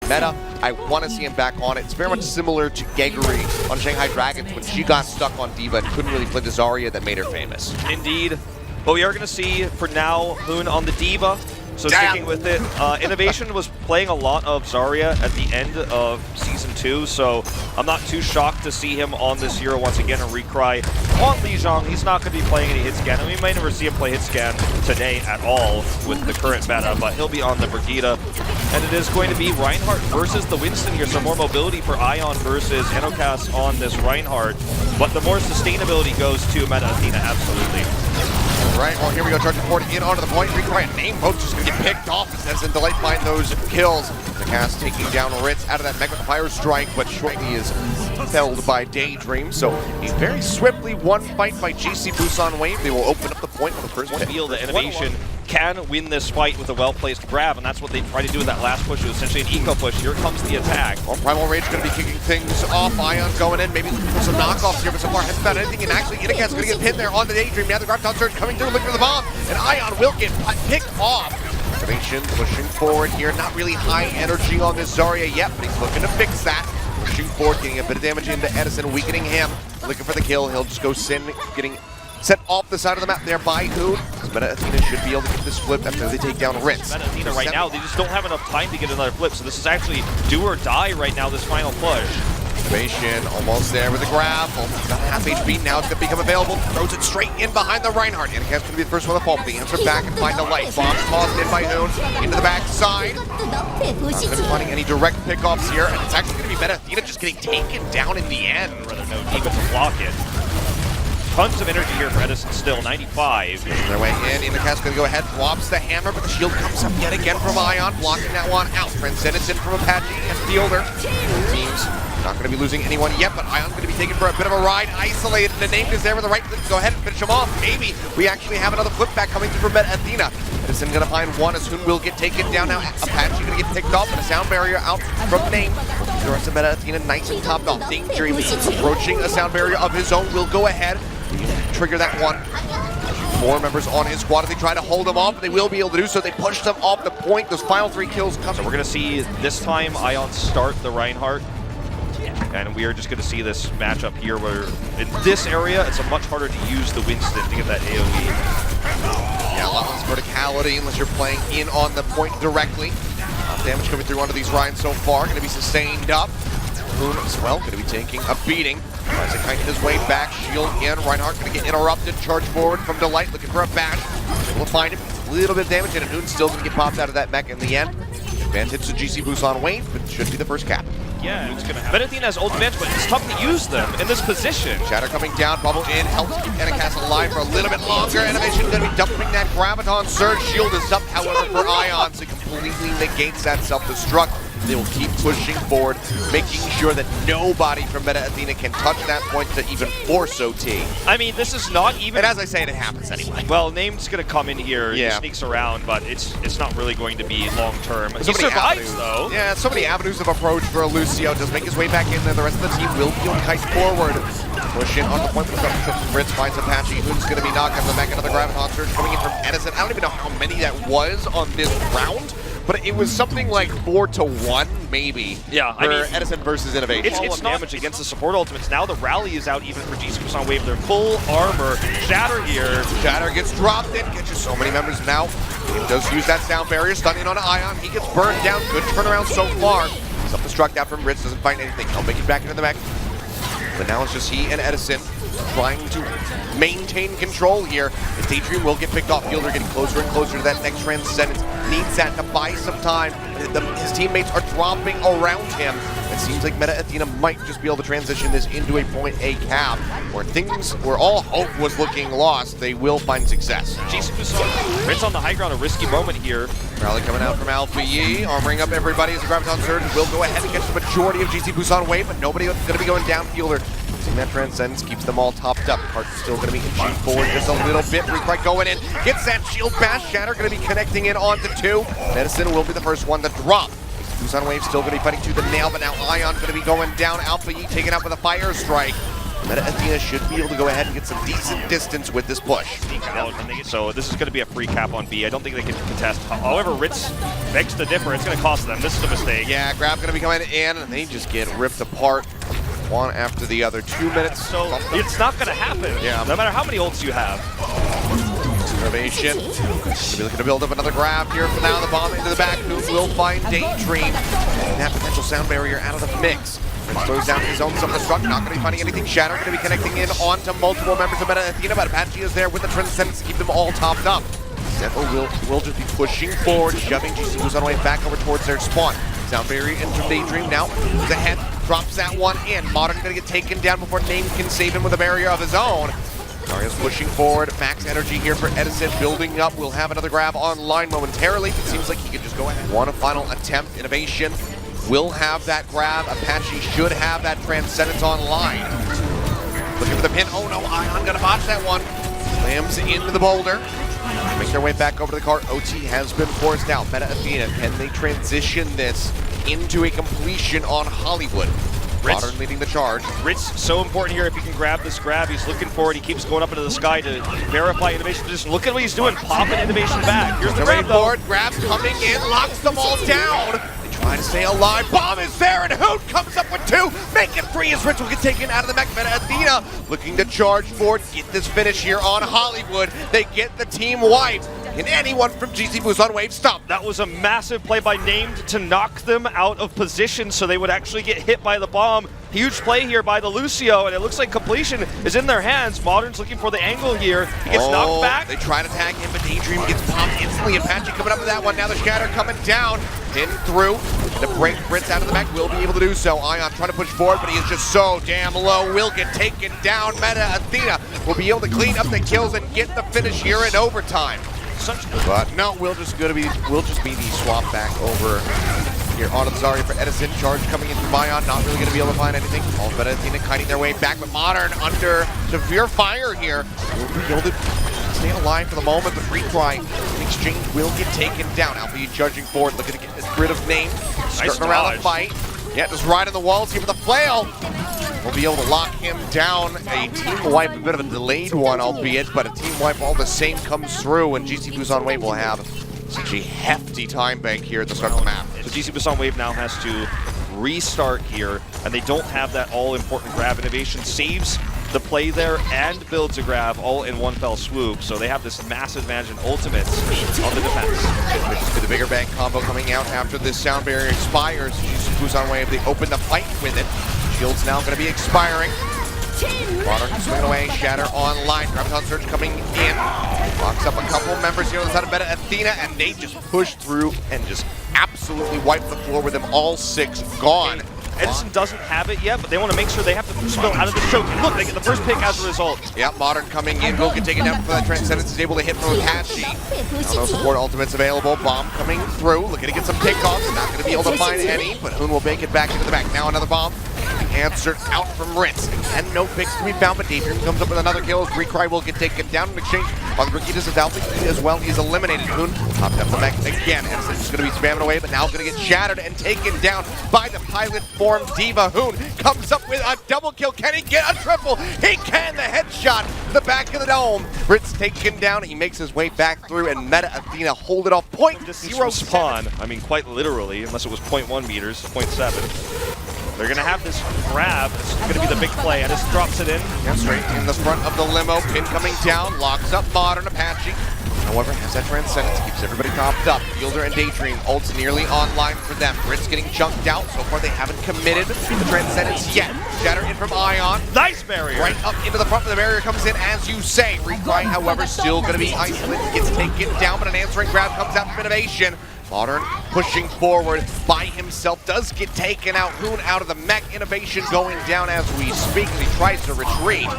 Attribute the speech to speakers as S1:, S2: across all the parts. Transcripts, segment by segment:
S1: meta. I want to see him back on it. It's very much similar to Geguri on Shanghai Dragons when she got stuck on D.Va and couldn't really play the Zarya that made her famous.
S2: Indeed. But we are going to see, for now, Hoon on the D.Va. So sticking with it, Innovation was playing a lot of Zarya at the end of Season 2, so I'm not too shocked to see him on this hero once again and Recry. On Lijiang, he's not going to be playing any hit scan, and we might never see him play hit scan today at all with the current meta, but he'll be on the Brigitte. And it is going to be Reinhardt versus the Winston here, so more mobility for Ion versus Enocast on this Reinhardt, but the more sustainability goes to Meta Athena, absolutely.
S1: Right, well here we go, charging forward in onto the point. Recry and Name both just gonna get picked off as in Delight find those kills. The cast taking down Ritz out of that Mech with the Fire Strike, but shortly is felled by Daydream. So a very swiftly won fight by GC Busan Wave. They will open up the point with the first pick.
S2: Feel that Innovation can win this fight with a well-placed grab, and that's what they try to do with that last push. It was essentially an eco push. Here comes the attack.
S1: Well, Primal Rage going to be kicking things off. Ion going in, maybe looking for some knockoffs here, but so far hasn't found anything. And actually, Inacat's going to get pinned there on the Daydream. Now the Graviton Surge coming through, looking for the bomb, and Ion will get picked off. Innovation pushing forward here. Not really high energy on this Zarya yet, but he's looking to fix that. Pushing forward, getting a bit of damage into Edison, weakening him. Looking for the kill. He'll just go Sin, getting set off the side of the map there by Hoon. Meta Athena should be able to get this flip after they take down Ritz.
S2: Meta Athena right now, they just don't have enough time to get another flip, so this is actually do or die right now, this final push.
S1: Innovation almost there with the grab. Got half HP, now it's going to become available. Throws it straight in behind the Reinhardt. Inacat's going to be the first one to fall, but the answer back and find the light. Bombs tossed in by Hoon into the back side. Not going to be finding any direct pickoffs here, and it's actually going to be Meta Athena just getting taken down in the end.
S2: Rather no D.Va to block it. Tons of energy here for Edison still, 95.
S1: Their way in, Inacat's going to go ahead, drops the hammer, but the shield comes up yet again from Ion, blocking that one out. Transcendence in from Apache and Fielder. Teams not going to be losing anyone yet, but Ion's going to be taken for a bit of a ride, isolated, and the name is there with the right click to go ahead and finish him off. Maybe we actually have another flip back coming through from Meta Athena. Edison going to find one as Hoon will get taken down now. Apache going to get picked off, and a sound barrier out from Name. The rest of Meta Athena nice and topped off. Daydream approaching a sound barrier of his own, will go ahead. Trigger that one. 4 members on his squad as they try to hold him off, but they will be able to do so. They push them off the point. Those final 3 kills come.
S2: So we're going to see this time Ion start the Reinhardt. And we are just going to see this matchup here where in this area, it's much harder to use the Winston to get that AoE.
S1: Yeah, a lot less verticality unless you're playing in on the point directly. Damage coming through onto these Rhines so far. Going to be sustained up. Hoon as well, going to be taking a beating. Tries to kind of his way back, shield in. Reinhardt going to get interrupted, charge forward from Delight, looking for a bash. Able to find him, a little bit of damage, and Hoon's still going to get popped out of that mech in the end. Advantage to GC Busan Wave, but should be the first cap.
S2: Yeah, it's gonna Meta Athena has ultimate, but it's tough to use them in this position.
S1: Shatter coming down, bubble in, helps keep Enacast alive for a little bit longer. Innovation going to be dumping that Graviton Surge. Shield is up, however, for Ion, so completely negates that self-destruct. They will keep pushing forward, making sure that nobody from Meta Athena can touch that point to even force OT.
S2: I mean, this is not even...
S1: And as I say, it happens anyway.
S2: Well, Name's going to come in here, he sneaks around, but it's not really going to be long-term. He survives, though.
S1: Yeah, so many avenues of approach for Lucio. Does make his way back in there. The rest of the team will be on kite forward. Push in on the point with the Fritz finds Apache. Who's going to be knocked out of the back into the Graviton Surge coming in from Edison. I don't even know how many that was on this round, but it was something like 4-1, maybe.
S2: Yeah,
S1: I mean, Edison versus Innovation.
S2: It's not damage against the support ultimates. Now the rally is out even for GC Busan Wave. They're full armor. Shatter here.
S1: Shatter gets dropped in. Gets you so many members now. He does use that sound barrier, stunning on Ion. He gets burned down. Good turnaround so far. Self-destruct out from Ritz. Doesn't find anything. He'll make it back into the mech. But now it's just he and Edison trying to maintain control here. As Daydream will get picked off. Fielder getting closer and closer to that next Transcendence. Needs that to buy some time. His teammates are dropping around him. It seems like Meta Athena might just be able to transition this into a point A cap, where all hope was looking lost. They will find success.
S2: GC Busan, Ritz on the high ground, a risky moment here.
S1: Rally coming out from Alpha Yi, armoring up everybody as the Graviton Surge will go ahead and catch the majority of GC Busan Wave, but nobody going to be going down. Fielder using that Transcendence keeps them all topped up. Cart's still going to be inching forward just a little bit. Recry going in, gets that shield bash. Shatter going to be connecting in onto 2. Medicine will be the first one to drop. Busan Wave still going to be fighting to the nail, but now Ion going to be going down. Alpha Yi taken out with a Fire Strike. Meta Athena should be able to go ahead and get some decent distance with this push.
S2: So this is going to be a free cap on B. I don't think they can contest. However, Ritz begs to differ. It's going to cost them. This is a mistake.
S1: Yeah, Grab going to be coming in, and they just get ripped apart one after the other. 2 minutes.
S2: So it's not going to happen.
S1: Yeah.
S2: No matter how many ults you have.
S1: Innovation. Gonna be looking to build up another grab here for now. The bomb into the back. Who will find Daydream? And that potential sound barrier out of the mix. Ritz throws down his own self-destruct. Not going to be finding anything. Shatter going to be connecting in onto multiple members of Meta Athena, but Apache is there with the Transcendence to keep them all topped up. Zeppo will just be pushing forward, shoving GC Busan way back over towards their spawn. Sound barrier into Daydream now. The head drops that one in. Modern going to get taken down before Name can save him with a barrier of his own. Mario's pushing forward. Max energy here for Edison, building up. We'll have another grab online momentarily. It seems like he can just go ahead. One final attempt. Innovation will have that grab. Apache should have that Transcendence online. Looking for the pin. Oh no, Ion gonna botch that one. Slams into the boulder. Make their way back over to the car. OT has been forced out. Meta Athena, can they transition this into a completion on Hollywood?
S2: Ritz,
S1: Modern leading the charge.
S2: Ritz, so important here if he can grab this grab. He's looking for it. He keeps going up into the sky to verify Innovation position. Look at what he's doing, popping Innovation back. Here's the grab, though.
S1: Grab coming in, locks them all down. They try to stay alive. Bomb is there, and Hoot comes up with 2. Make it free as Ritz will get taken out of the mech. Meta Athena looking to charge forward, get this finish here on Hollywood. They get the team wiped. Can anyone from GC Busan Wave stop?
S2: That was a massive play by Named to knock them out of position so they would actually get hit by the bomb. Huge play here by the Lucio, and it looks like completion is in their hands. Modern's looking for the angle here. He gets knocked back.
S1: They try to tag him, but Daydream gets popped instantly. Apache coming up with that one. Now the Shatter coming down. Pin through. To break Ritz out of the mech, will be able to do so. Ion trying to push forward, but he is just so damn low. Will get taken down. Meta Athena will be able to clean up the kills and get the finish here in overtime. But no, we'll just be the swap back over here onto the Zarya for Edison. Charge coming in from Ion, not really going to be able to find anything. All Meta Athena kiting their way back, but Modern under severe fire here. Will be able to stay alive for the moment, but Retry in exchange will get taken down. Alpha charging forward, looking to get rid of Name. Skirting around the fight. Yeah, just right on the walls here with the flail. We'll be able to lock him down. A team wipe, a bit of a delayed one, albeit, but a team wipe all the same comes through, and GC Busan Wave will have such a hefty time bank here at the start of the map.
S2: So GC Busan Wave now has to restart here, and they don't have that all-important grab. Innovation saves the play there and builds a grab all in one fell swoop, so they have this massive advantage in ultimates on the defense.
S1: With the bigger bang combo coming out after this sound barrier expires. GC Busan Wave, they open the fight with it. Shield's now going to be expiring. Modern swinging away, Shatter online. Graviton Surge coming in. Locks up a couple members here on the side of Meta Athena, and they just push through and just absolutely wipe the floor with them all 6 gone.
S2: Edison doesn't have it yet, but they want to make sure they have to spill out of the choke. Look, they get the first pick as a result.
S1: Yeah, Modern coming in. Will get taken down for that Transcendence. Is able to hit from Apache. No support ultimates available. Bomb coming through. Looking to get some pickoffs. Not going to be able to find any, but Hoon will make it back into the back. Now another bomb. Answered out from Ritz. And no picks to be found, but Daydream comes up with another kill. Recry will get taken down in exchange. While the Brigitte is Alpha as well. He's eliminated. Hoon popped up the mech again. Edison's just going to be spamming away, but now going to get shattered and taken down by the pilot form Diva. Hoon comes up with a double kill. Can he get a triple? He can. The headshot to the back of the dome. Ritz taken down. He makes his way back through, and Meta Athena hold it off. 0.0
S2: spawn. I mean, quite literally, unless it was 0.1 meters, 0.7. They're going to have this grab. It's going to be the big play. Edison drops it in.
S1: Yeah, straight in the front of the limo. Pin coming down. Locks up Modern. Apache, however, has that Transcendence. Keeps everybody topped up. Fielder and Daydream. Ult's nearly online for them. Ritz getting chunked out. So far, they haven't committed the Transcendence yet. Shatter in from Ion.
S2: Nice barrier.
S1: Right up into the front of the barrier comes in, as you say. Recry, however, still going to be isolated. Gets taken down, but an answering grab comes out from Innovation. Modern pushing forward by himself, does get taken out. Hoon out of the mech. Innovation going down as we speak. He tries to retreat.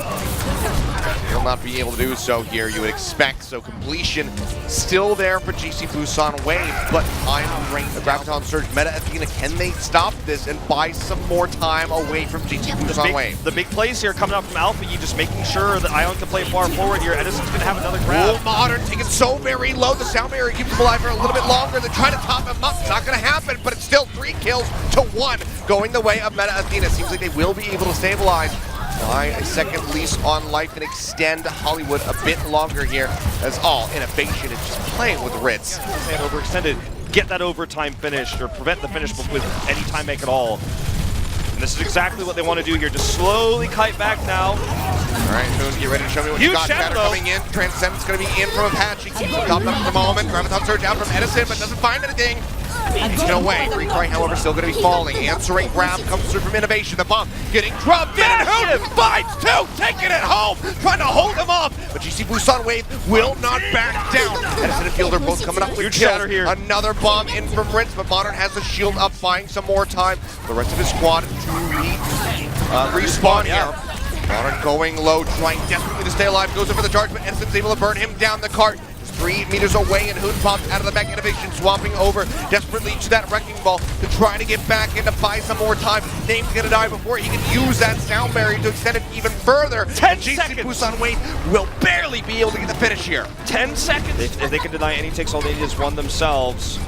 S1: He'll not be able to do so here, you would expect. So completion still there for GC Busan Wave, but time range. The Graviton Surge, Meta Athena, can they stop this and buy some more time away from GC Busan Wave?
S2: The big plays here coming out from Alpha, you just making sure that Ion can play far forward here. Edison's going to have another grab.
S1: Oh, Modern taking so very low. The sound barrier keeps him alive for a little bit longer. They're trying to top him up. It's not going to happen, but it's still 3 kills to 1 going the way of Meta Athena. Seems like they will be able to stabilize buy a second lease on life and extend Hollywood a bit longer here. As all innovation is just playing with Ritz.
S2: They had overextended. Get that overtime finish, or prevent the finish with any time make at all. And this is exactly what they want to do here. Just slowly kite back now.
S1: All right, Hoon, get ready to show me what you got. Shatter coming in. Transcendence going to be in from Apache. Keeps him topped up for the moment. Graviton Surge out from Edison, but doesn't find anything. Taken away. Recry, however, still going to be falling. Answering grab comes through from Innovation. The bomb getting dropped in. Hoon finds two, taking it home. Trying to hold him off, but GC Busan Wave will not back down. Edison and Fielder both coming up with
S2: Huge
S1: kills.
S2: shatter here.
S1: Another bomb in from Ritz, but Modern has the shield up, buying some more time. The rest of his squad to respawn here. Modern going low, trying desperately to stay alive. Goes in for the charge, but Edison's able to burn him down the cart. 3 meters away, and Hoon pops out of the back. Innovation swapping over desperately to that wrecking ball to try to get back in to buy some more time. Name's gonna die before he can use that sound barrier to extend it even further.
S2: 10
S1: GC
S2: seconds.
S1: Busan Wave will barely be able to get the finish here.
S2: 10 seconds. If they can deny any takes, all they need is one themselves.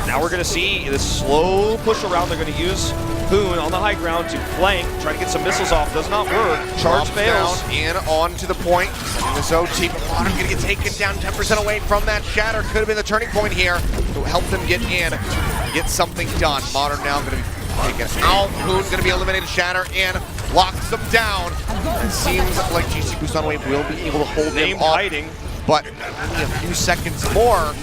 S2: Now we're going to see this slow push around. They're going to use Hoon on the high ground to flank, try to get some missiles off. Does not work. Charge fails.
S1: Down in on to the point. And this OT, but Modern going to get taken down 10% away from that shatter. Could have been the turning point here to help them get in, get something done. Modern now going to be taken out. Hoon going to be eliminated. Shatter in, locks them down. It seems like GC Busan Wave will be able to hold them off.
S2: Hiding.
S1: But only a few seconds more.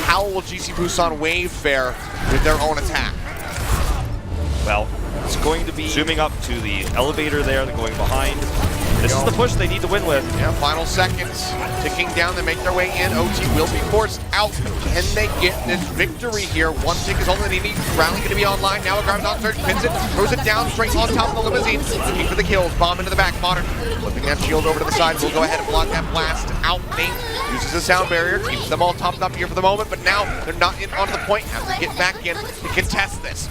S1: How will GC Busan Wave fare with their own attack?
S2: Well, it's going to be zooming up to the elevator there. They're going behind. This is the push they need to win with.
S1: Yeah, final seconds. Ticking down, they make their way in. OT will be forced out. Can they get this victory here? One tick is all that they need. Rally going to be online. Now a Graviton Surge pins it, throws it down straight on top of the limousine. Looking for the kills. Bomb into the back. Modern flipping that shield over to the side. We'll go ahead and block that blast out. Nate uses a sound barrier. Keeps them all topped up here for the moment, but now they're not in onto the point. Have to get back in to contest this.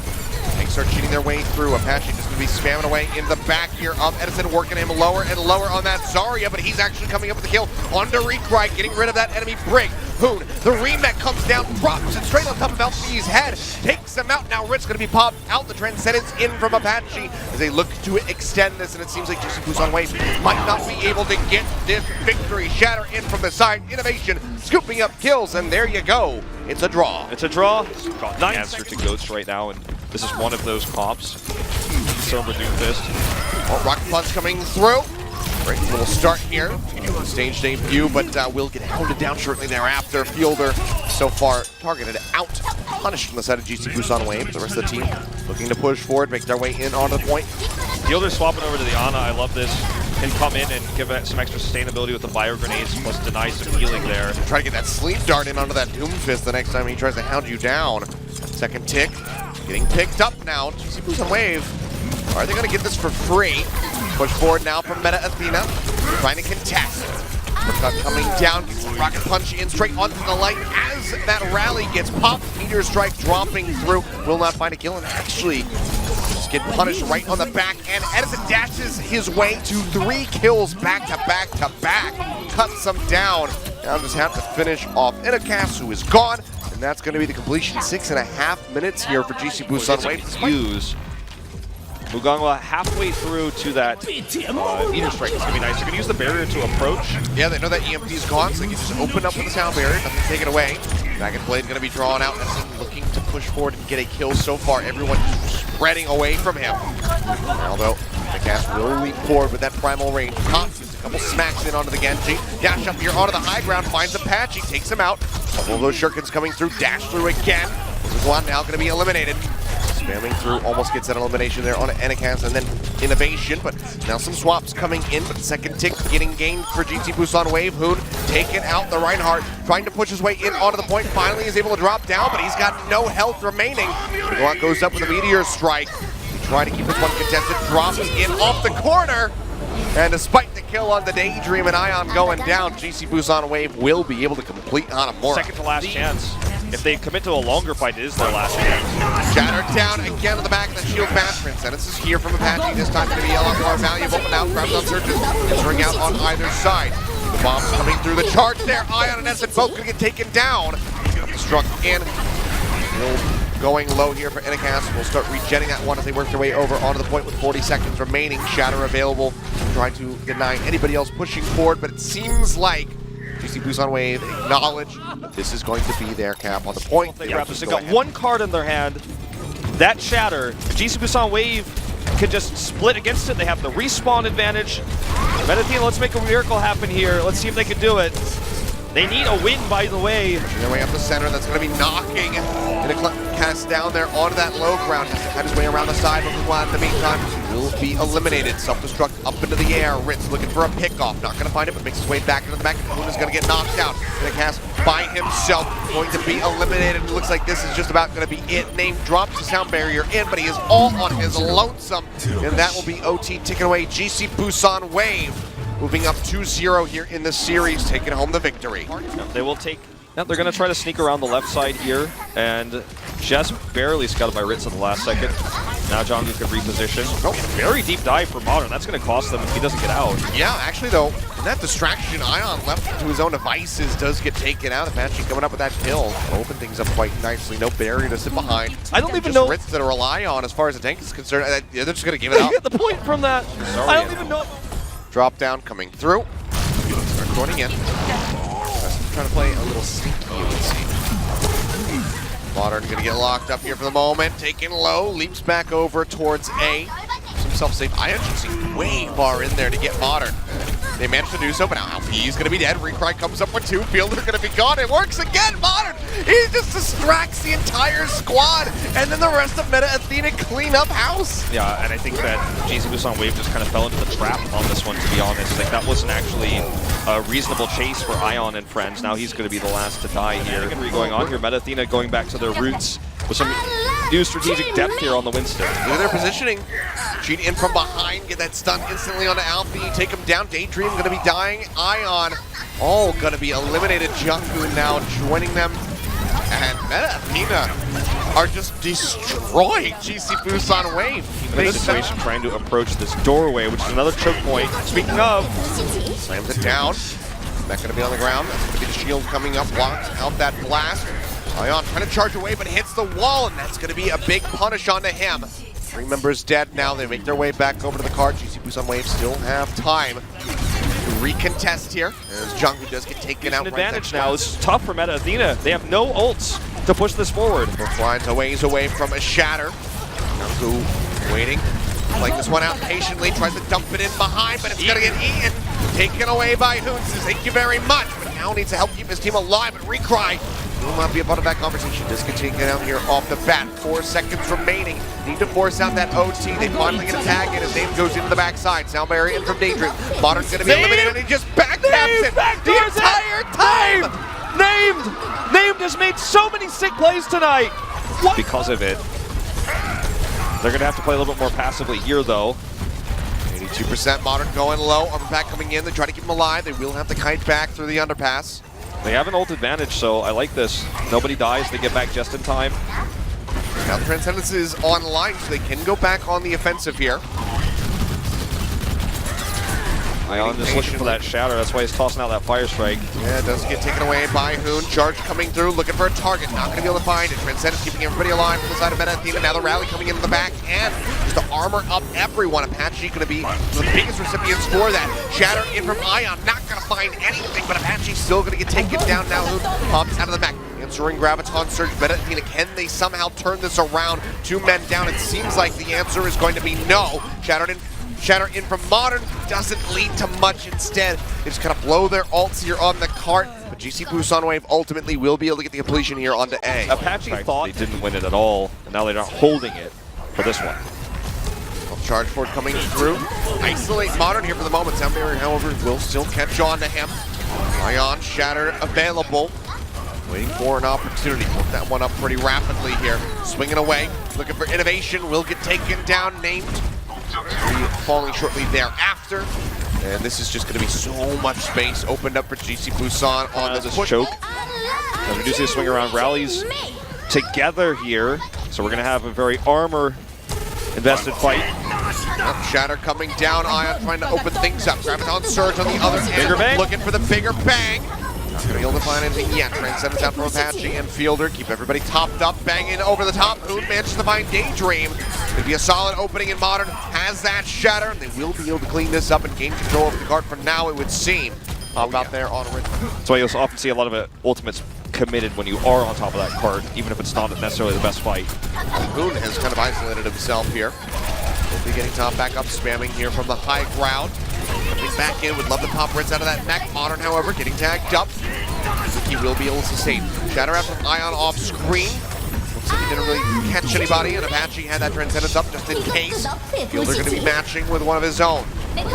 S1: Tanks start cheating their way through. Apache just going to be spamming away in the back here of Edison, working him lower and lower on that Zarya, but he's actually coming up with the kill onto Recry, getting rid of that enemy Brig. Hoon, the remech comes down, drops it straight on top of LC's head, takes him out. Now Ritz going to be popped out. The Transcendence in from Apache as they look to extend this, and it seems like GC Busan Wave might not be able to get this victory. Shatter in from the side. Innovation scooping up kills, and there you go. It's a draw.
S2: It's a draw. Got the answer to Ghost right now, and this is one of those comps. Silver Doomfist.
S1: Oh, Rocket Punch coming through. Great little start here. Stage debut, but will get hounded down shortly thereafter. Fielder so far targeted out, punished from the side of GC Busan Wave. The rest of the team looking to push forward, make their way in onto the point.
S2: Fielder swapping over to the Ana. I love this. Can come in and give it some extra sustainability with the bio grenades, plus deny some healing there.
S1: Try to get that sleep dart in onto that Doomfist the next time he tries to hound you down. Second tick, getting picked up now. GC Busan Wave. Are they going to get this for free? Push forward now from Meta Athena, trying to contest. Uppercut coming down, gets a Rocket Punch in straight onto the light as that rally gets popped. Meteor Strike dropping through, will not find a kill, and actually just get punished right on the back. And Edison dashes his way to 3 kills back to back to back. Cuts them down. Now just have to finish off Inacast, who is gone, and that's going to be the completion. 6.5 minutes here for GC Busan Wave.
S2: Use Mugangwa halfway through to that meteor strike. It's going to be nice. They're going to use the barrier to approach.
S1: Yeah, they know that EMP is gone, so they can just open up with the sound barrier. Nothing to take it away. Dragon Blade going to be drawn out. Edison looking to push forward and get a kill so far. Everyone spreading away from him. Although the cast will leap forward with that primal range. Gets a couple smacks in onto the Genji. Dash up here onto the high ground, finds Apache, takes him out. Couple of those shurikens coming through, dash through again. This is one now going to be eliminated. Spamming through, almost gets that elimination there on Enikaz, and then Innovation, but now some swaps coming in, but second tick getting gained for GC Busan Wave. Hoon taking out the Reinhardt, trying to push his way in onto the point, finally is able to drop down, but he's got no health remaining. Glock goes up with a Meteor Strike. He tried to keep this one contested, drops in off the corner, and despite the kill on the Daydream and Ion going down, GC Busan Wave will be able to complete Hanamura.
S2: Second to last chance. If they commit to a longer fight, it is their last chance.
S1: Shattered down again on the back of the shield match. Transcendence is here from Apache. This time going to be a lot more valuable, but now Graviton Surges entering out on either side. The bombs coming through the charge there. Ion and Essen both going to get taken down. Struck in. Will going low here for Enicast. We'll start regenning that one as they work their way over onto the point with 40 seconds remaining. Shatter available, trying to deny anybody else pushing forward, but it seems like GC Busan Wave acknowledge this is going to be their cap on the point.
S2: They've got one card in their hand. That Shatter, GC Busan Wave can just split against it. They have the respawn advantage. Athena, let's make a miracle happen here. Let's see if they can do it. They need a win, by the way.
S1: Their way up the center, that's going to be knocking Enicast down there onto that low ground. Has to cut his way around the side, but Busan in the meantime will be eliminated. Self-destruct up into the air. Ritz looking for a pickoff. Not going to find it, but makes his way back into the back. Moon is going to get knocked out. Enicast by himself going to be eliminated. It looks like this is just about going to be it. Name drops the sound barrier in, but he is all on his lonesome. And that will be OT taking away GC Busan Wave. Moving up 2-0 here in the series, taking home the victory.
S2: They will take... Now they're going to try to sneak around the left side here, and just barely scouted by Ritz in the last second. Now Jonggu can reposition. Oh, very deep dive for Modern. That's going to cost them if he doesn't get out.
S1: Yeah, actually though, in that distraction, Ion left to his own devices does get taken out. Apache coming up with that kill. Open things up quite nicely. No barrier to sit behind.
S2: I don't even know...
S1: Ritz to rely on as far as the tank is concerned. They're just going to give it up.
S2: Get the point from that. I don't even know...
S1: Drop down coming through. Start joining in. Trying to play a little sneaky, you would see. Modern gonna get locked up here for the moment. Taken low, leaps back over towards A. Keeps himself safe. I actually see way far in there to get Modern. They managed to do so, but now Alfie's gonna be dead. Recry comes up with 2. Fielder gonna be gone. It works again. Modern! He just distracts the entire squad, and then the rest of Meta Athena clean up house.
S2: Yeah, and I think that GC Busan Wave just kind of fell into the trap on this one, to be honest. Like, that wasn't actually a reasonable chase for Ion and friends. Now he's going to be the last to die here. Going on here, Meta Athena going back to their roots with some new strategic depth here on the Winston.
S1: Look at their positioning. Cheat in from behind, get that stun instantly onto Alfie, take him down. Daydream going to be dying. Ion all going to be eliminated. Jungkook now joining them. And Meta Athena are just destroying GC Busan Wave.
S2: The situation trying to approach this doorway, which is another choke point. Speaking of,
S1: slams it down. Not going to be on the ground. That's going to be the shield coming up, blocks out that blast. Ion trying to charge away, but hits the wall, and that's going to be a big punish onto him. 3 members dead now. They make their way back over to the card. GC Busan Wave still have time to recontest here, as Jungkook does get taken out.
S2: An advantage now. This is tough for Meta Athena. They have no ults to push this forward.
S1: We're flying a ways away from a Shatter. Jungkook waiting. Playing this one out patiently, tries to dump it in behind, but it's going to get eaten. Taken away by Hoons. Thank you very much. But now needs to help keep his team alive. But Recry will not be a part of that conversation. Just getting it out here off the bat. 4 seconds remaining. Need to force out that OT. They finally get a tag in. His name goes into the backside. Soundberry in from Daydream. Modern's going to be eliminated, and he just backtaps it the entire time.
S2: Named has made so many sick plays tonight. What? Because of it. They're going to have to play a little bit more passively here, though.
S1: 82% Modern going low. Armor pack coming in. They try to keep him alive. They will have to kite back through the underpass.
S2: They have an ult advantage, so I like this. Nobody dies. They get back just in time.
S1: Now the Transcendence is online, so they can go back on the offensive here.
S2: Ion just looking for that Shatter. That's why he's tossing out that Fire Strike.
S1: Yeah, it does get taken away by Hoon. Charge coming through, looking for a target. Not going to be able to find it. Transcendence keeping everybody alive from the side of Meta Athena. Now the rally coming into the back, and just to armor up everyone. Apache going to be the biggest recipients for that. Shatter in from Ion. Not going to find anything, but Apache still going to get taken down now. Hoon pops out of the back. Answering Graviton Surge. Meta Athena, can they somehow turn this around? 2 men down. It seems like the answer is going to be no. Shatter in from Modern doesn't lead to much. Instead, they just kind of blow their ults here on the cart. But GC Busan Wave ultimately will be able to get the completion here onto A.
S2: Apache thought they didn't win it at all, and now they're not holding it for this one.
S1: Charge forward coming through. Isolate Modern here for the moment. Sound Barrier, however, will still catch on to him. Ion, Shatter available. Waiting for an opportunity. Put that one up pretty rapidly here. Swinging away. Looking for innovation. Will get taken down. Named. Falling shortly thereafter. And this is just going to be so much space opened up for GC Busan on this
S2: choke. And we do see a swing around rallies together here. So we're going to have a very armor-invested fight.
S1: Yep, Shatter coming down. Ion trying to open things up. Graviton Surge on the other end.
S2: Bigger bang.
S1: Looking for the bigger bang. Gonna be able to find anything yet. Transcendence out from Apache and Fielder. Keep everybody topped up, banging over the top. Hoon manages to find Daydream. Could be a solid opening in Modern. Has that shatter, and they will be able to clean this up and gain control of the card for now, it would seem. Out there on Rich.
S2: That's why you'll often see a lot of ultimates committed when you are on top of that card, even if it's not necessarily the best fight.
S1: Hoon has kind of isolated himself here. Will be getting top back up, spamming here from the high ground. Coming back in, would love to pop Ritz out of that mech. Modern, however, getting tagged up. He will be able to sustain. Shatter out from Ion off screen. Looks like he didn't really catch anybody, and Apache had that Transcendence up just in case. Fielder going to be matching with one of his own.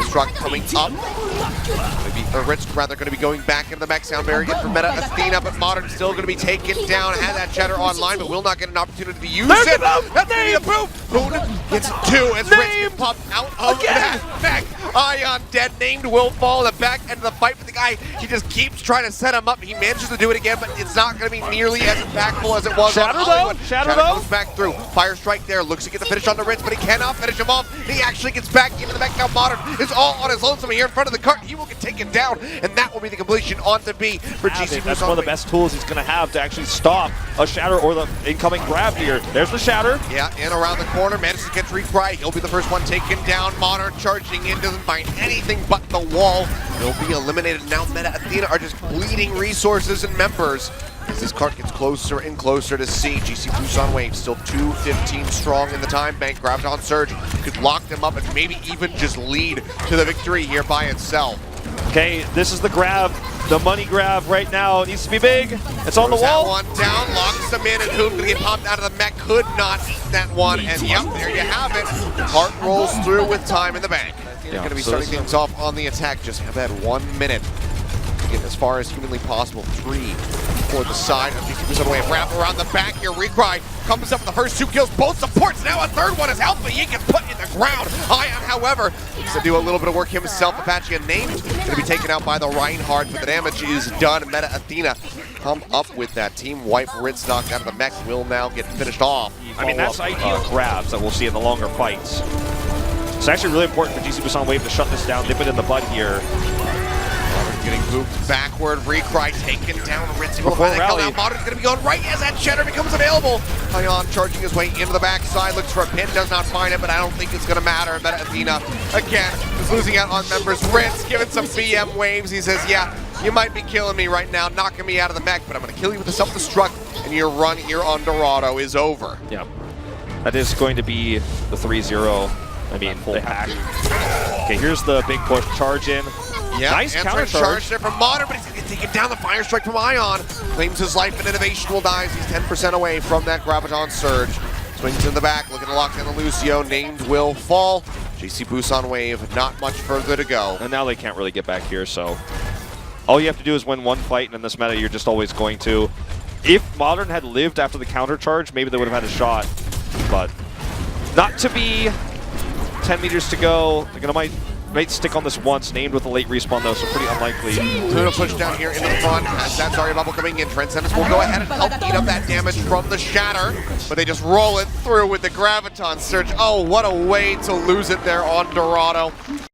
S1: Struck coming up. Maybe Ritz rather going to be going back into the mech sound barrier again for meta Athena, but Modern still going to be taken down. Had that Shatter online, but will not get an opportunity to use it. That's the move. Hoon gets two as Ritz gets popped out of that mech. Ion dead, named will fall in the back end of the fight, but the guy, he just keeps trying to set him up. He manages to do it again, but it's not going to be nearly as impactful as it was on Hollywood.
S2: Shatter though.
S1: Goes back through. Fire strike there. Looks to get the finish on the Ritz, but he cannot finish him off. He actually gets back into the mech. Now Modern is all on his lonesome here in front of the cart. He will get taken down, and that will be the completion on to be for GC.
S2: That's one of the best tools he's going to have to actually stop a Shatter or the incoming grab here. There's the Shatter.
S1: Yeah, in around the corner, manages to catch Recry. He'll be the first one taken down. Modern charging in, doesn't find anything but the wall. He'll be eliminated. Now Meta Athena are just bleeding resources and members as this cart gets closer and closer to C. GC Busan Wave still 215 strong in the time bank. Graviton Surge could lock them up and maybe even just lead to the victory here by itself.
S2: Okay, this is the grab, the money grab right now. It needs to be big. It's on the wall.
S1: That one down, locks them in, and Hoon gonna get popped out of the mech. Could not eat that one, and yep, there you have it. Cart rolls through with time in the bank.
S2: Yeah,
S1: gonna be starting things off on the attack. Just have that 1 minute to get as far as humanly possible. 3 for the side of GC away. Wrap around the back here. Recry comes up with the first 2 kills. Both supports. Now a third one is Alpha. He gets put in the ground. Ion, however, needs to do a little bit of work himself. Apache unnamed. Going to be taken out by the Reinhardt, but the damage is done. Meta Athena come up with that. Team wipe. Ritz knocked out of the mech will now get finished off.
S2: I mean, that's ideal grabs that we'll see in the longer fights. It's actually really important for GC Busan Wave to shut this down, nip it in the bud here.
S1: Getting moved backward, Recry taken down, Ritz will find that kill. Now Modern's going to be going right as that Shatter becomes available. Ion charging his way into the backside, looks for a pin, does not find it, but I don't think it's going to matter. Meta Athena, again, is losing out on members. Ritz giving some BM waves. He says, yeah, you might be killing me right now, knocking me out of the mech, but I'm going to kill you with the self-destruct, and your run here on Dorado is over.
S2: Yeah, that is going to be the 3-0. I mean, full hack. Okay, here's the big push, charge in.
S1: Yeah,
S2: nice counter charge
S1: there from Modern, but he's going to take him down. The fire strike from Ion. Claims his life and innovation will die as he's 10% away from that Graviton Surge. Swings in the back, looking to lock down the Lucio. Named will fall. GC Busan Wave, not much further to go.
S2: And now they can't really get back here, so all you have to do is win one fight, and in this meta, you're just always going to. If Modern had lived after the counter charge, maybe they would have had a shot, but not to be. 10 meters to go. They're gonna might stick on this once. Named with a late respawn though, so pretty unlikely.
S1: Tuna push down here into the front as that Zarya bubble coming in. Transcendence will go ahead and help eat up that damage from the Shatter, but they just roll it through with the Graviton Surge. Oh, what a way to lose it there on Dorado.